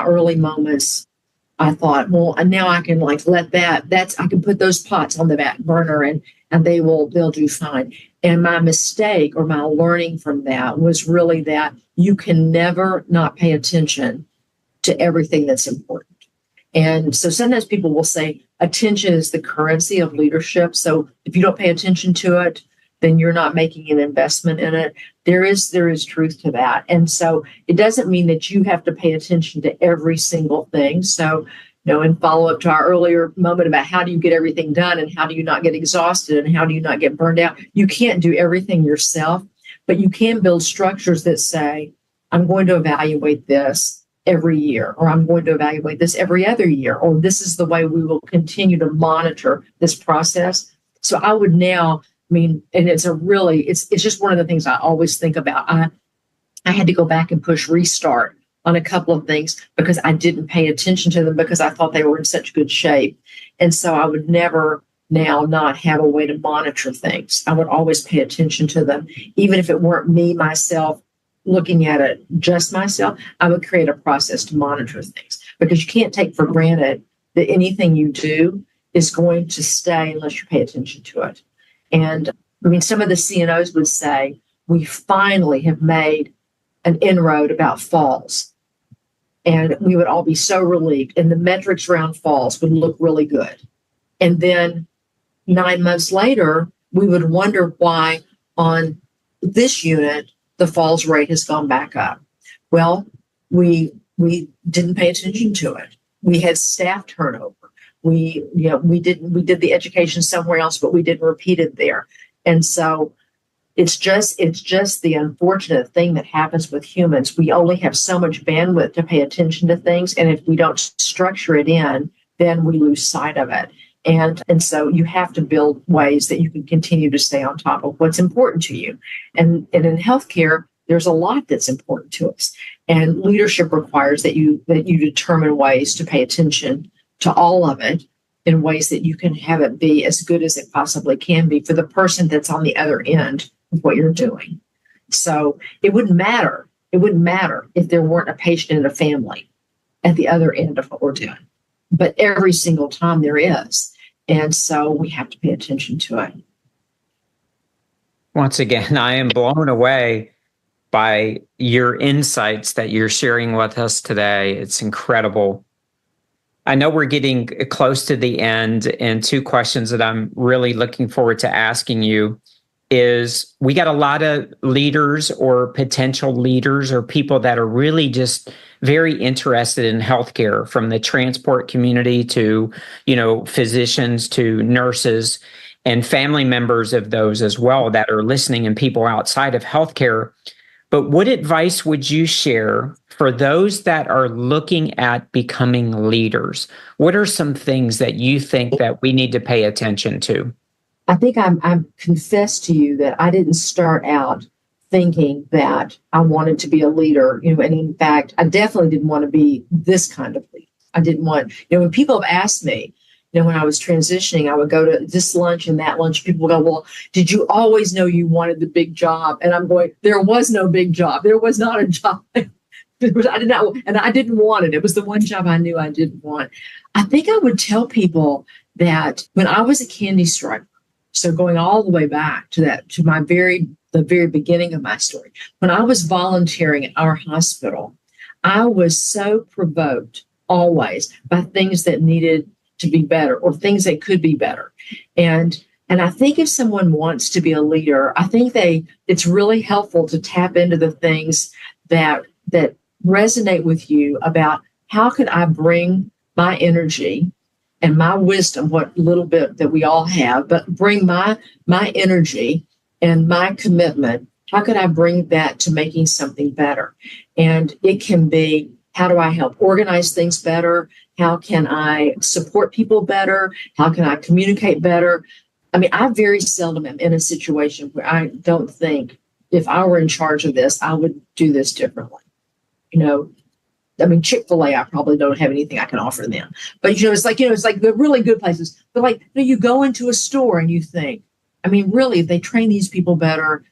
early moments, I thought, well, and now I can let I can put those pots on the back burner and they'll do fine. And my mistake or my learning from that was really that you can never not pay attention to everything that's important. And so sometimes people will say attention is the currency of leadership. So if you don't pay attention to it, then you're not making an investment in it. There is truth to that. And so it doesn't mean that you have to pay attention to every single thing. So, in follow up to our earlier moment about how do you get everything done and how do you not get exhausted and how do you not get burned out, you can't do everything yourself, but you can build structures that say, I'm going to evaluate this every year, or I'm going to evaluate this every other year, or this is the way we will continue to monitor this process. So I would now, and it's just one of the things I always think about. I had to go back and push restart on a couple of things because I didn't pay attention to them because I thought they were in such good shape. And so I would never now not have a way to monitor things. I would always pay attention to them. Even if it weren't me, myself, looking at it just myself, I would create a process to monitor things because you can't take for granted that anything you do is going to stay unless you pay attention to it. And some of the CNOs would say, we finally have made an inroad about falls. And we would all be so relieved. And the metrics around falls would look really good. And then 9 months later, we would wonder why on this unit, the falls rate has gone back up. Well, we didn't pay attention to it. We had staff turnover. We did the education somewhere else, but we didn't repeat it there. And so it's just the unfortunate thing that happens with humans. We only have so much bandwidth to pay attention to things. And if we don't structure it in, then we lose sight of it. And so you have to build ways that you can continue to stay on top of what's important to you. And in healthcare, there's a lot that's important to us. And leadership requires that you determine ways to pay attention to all of it in ways that you can have it be as good as it possibly can be for the person that's on the other end of what you're doing. So it wouldn't matter. It wouldn't matter if there weren't a patient and a family at the other end of what we're doing. But every single time there is. And so we have to pay attention to it. Once again, I am blown away by your insights that you're sharing with us today. It's incredible. I know we're getting close to the end, and 2 questions that I'm really looking forward to asking you is we got a lot of leaders or potential leaders or people that are really just very interested in healthcare, from the transport community to, physicians to nurses and family members of those as well that are listening, and people outside of healthcare. But what advice would you share for those that are looking at becoming leaders? What are some things that you think that we need to pay attention to? I think I confess to you that I didn't start out thinking that I wanted to be a leader, and in fact, I definitely didn't want to be this kind of leader. I didn't want, when people have asked me, when I was transitioning, I would go to this lunch and that lunch. People go, well, did you always know you wanted the big job? And I'm going, there was no big job. There was not a job. I did not, and I didn't want it. It was the one job I knew I didn't want. I think I would tell people that when I was a candy striper, so going all the way back to my the the very beginning of my story. When I was volunteering at our hospital, I was so provoked always by things that needed to be better or things that could be better. And I think if someone wants to be a leader, I think it's really helpful to tap into the things that resonate with you about how could I bring my energy and my wisdom, what little bit that we all have, but bring my energy and my commitment. How could I bring that to making something better? And it can be, how do I help organize things better? How can I support people better? How can I communicate better? I mean, I very seldom am in a situation where I don't think if I were in charge of this, I would do this differently. I mean, Chick-fil-A, I probably don't have anything I can offer them. But, it's like the really good places. But you go into a store and you think, I mean, really, if they train these people better,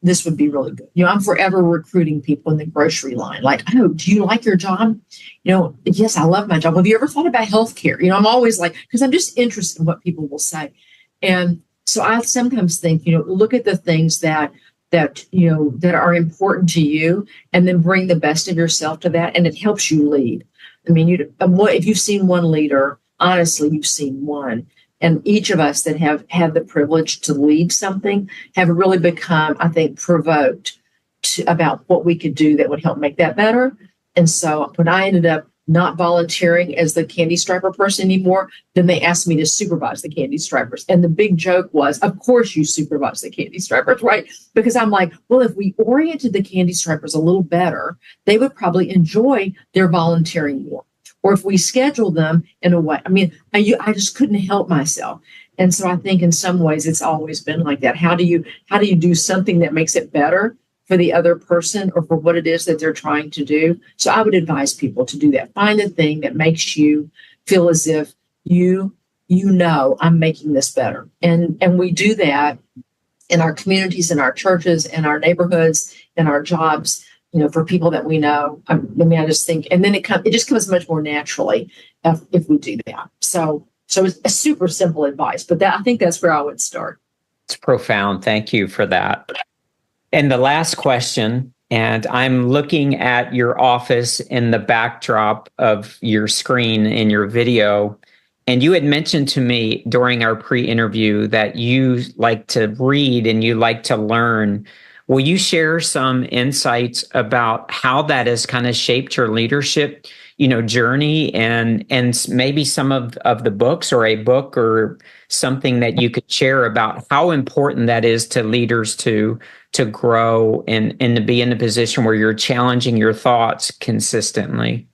this would be really good. I'm forever recruiting people in the grocery line. Like, oh, do you like your job? Yes, I love my job. Have you ever thought about healthcare? I'm always like, because I'm just interested in what people will say. And so I sometimes think, look at the things that are important to you, and then bring the best of yourself to that, and it helps you lead. I mean, if you've seen one leader, honestly, you've seen one. And each of us that have had the privilege to lead something have really become, I think, provoked about what we could do that would help make that better. And so when I ended up not volunteering as the candy striper person anymore, then they asked me to supervise the candy stripers. And the big joke was, of course you supervise the candy stripers, right? Because I'm like, well, if we oriented the candy stripers a little better, they would probably enjoy their volunteering more. Or if we schedule them in a way, I mean, I just couldn't help myself. And so I think in some ways it's always been like that. How do you do something that makes it better for the other person or for what it is that they're trying to do? So I would advise people to do that. Find the thing that makes you feel as if I'm making this better. And we do that in our communities, in our churches, in our neighborhoods, in our jobs. For people that we know. I just think, and then it just comes much more naturally if we do that. So it's a super simple advice, but I think that's where I would start. It's profound. Thank you for that. And the last question, and I'm looking at your office in the backdrop of your screen in your video, and you had mentioned to me during our pre-interview that you like to read and you like to learn. Will you share some insights about how that has kind of shaped your leadership, journey, and maybe some of the books or a book or something that you could share about how important that is to leaders to grow and to be in a position where you're challenging your thoughts consistently?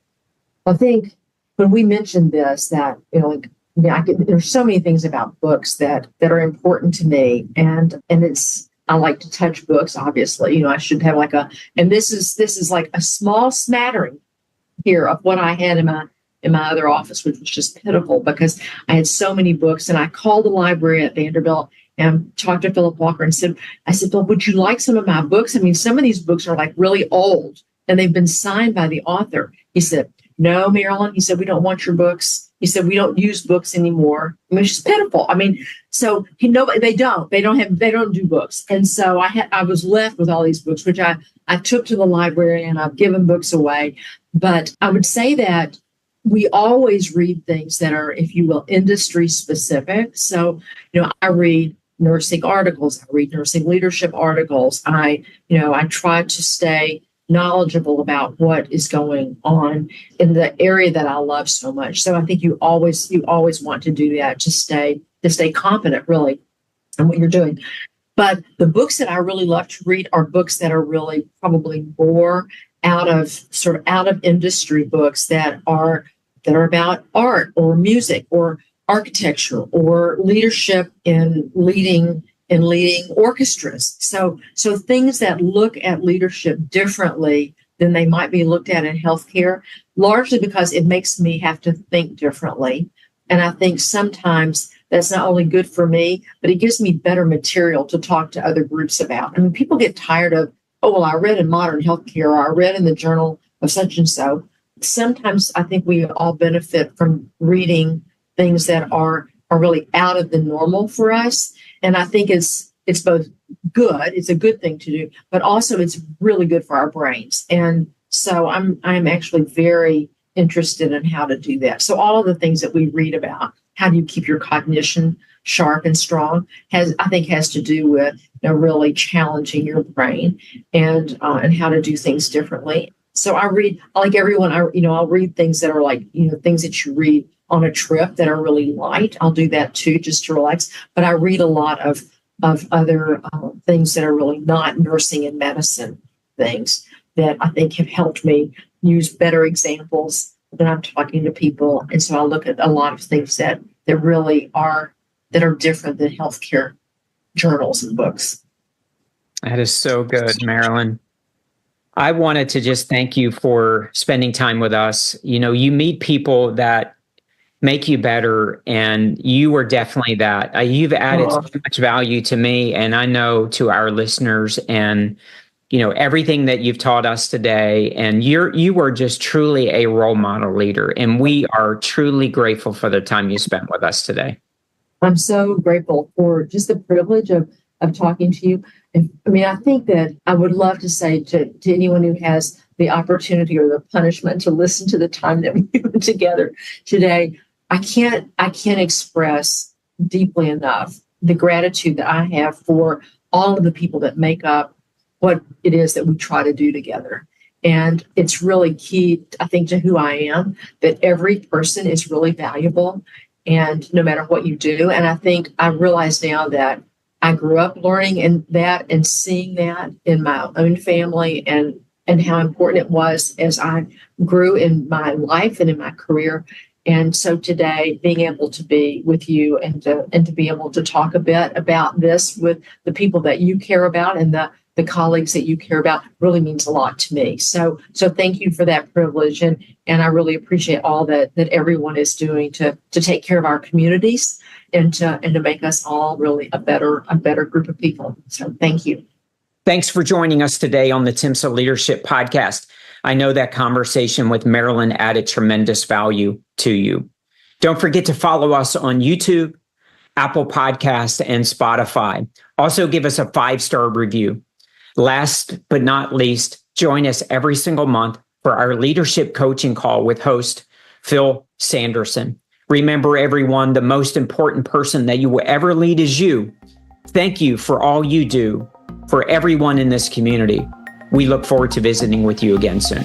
I think when we mentioned this, that there's so many things about books that are important to me, and I like to touch books, obviously. I should have and this is like a small smattering here of what I had in my other office, which was just pitiful because I had so many books. And I called the library at Vanderbilt and talked to Philip Walker and said, Phil, would you like some of my books? I mean, some of these books are really old and they've been signed by the author. He said, no, Marilyn. He said, we don't want your books. He said, we don't use books anymore. I mean, it's just pitiful. I mean, so they don't do books. And so I was left with all these books, which I took to the library and I've given books away. But I would say that we always read things that are, if you will, industry specific. So, I read nursing articles, I read nursing leadership articles. I try to stay knowledgeable about what is going on in the area that I love so much. So I think you always want to do that to stay confident really in what you're doing. But the books that I really love to read are books that are really probably more out of industry books that are about art or music or architecture or leadership in leading orchestras. So things that look at leadership differently than they might be looked at in healthcare, largely because it makes me have to think differently. And I think sometimes that's not only good for me, but it gives me better material to talk to other groups about. I mean, people get tired of, I read in Modern Healthcare, or I read in the Journal of such and so. Sometimes I think we all benefit from reading things that are really out of the normal for us. And I think it's it's both good, it's a good thing to do, but also it's really good for our brains. And so I'm actually very interested in how to do that. So all of the things that we read about, how do you keep your cognition sharp and strong, I think has to do with really challenging your brain and how to do things differently. So I read, like everyone, I'll read things that are like, things that you read on a trip that are really light. I'll do that too, just to relax. But I read a lot of other things that are really not nursing and medicine things that I think have helped me use better examples when I'm talking to people. And so I look at a lot of things that really are different than healthcare journals and books. That is so good, Marilyn. I wanted to just thank you for spending time with us. You meet people that make you better, and you are definitely that. You've added so much value to me, and I know to our listeners, and everything that you've taught us today. And you are just truly a role model leader, and we are truly grateful for the time you spent with us today. I'm so grateful for just the privilege of talking to you. And I think that I would love to say to anyone who has the opportunity or the punishment to listen to the time that we've been together today, I can't express deeply enough the gratitude that I have for all of the people that make up what it is that we try to do together. And it's really key, I think, to who I am, that every person is really valuable, and no matter what you do. And I think I realize now that I grew up learning and seeing that in my own family, and how important it was as I grew in my life and in my career. And so today, being able to be with you and to be able to talk a bit about this with the people that you care about and the colleagues that you care about really means a lot to me. So thank you for that privilege. And I really appreciate all that everyone is doing to take care of our communities and to make us all really a better group of people. So thank you. Thanks for joining us today on the TEMSEA Leadership Podcast. I know that conversation with Marilyn added tremendous value to you. Don't forget to follow us on YouTube, Apple Podcasts, and Spotify. Also give us a 5-star review. Last but not least, join us every single month for our leadership coaching call with host Phil Sanderson. Remember, everyone, the most important person that you will ever lead is you. Thank you for all you do for everyone in this community. We look forward to visiting with you again soon.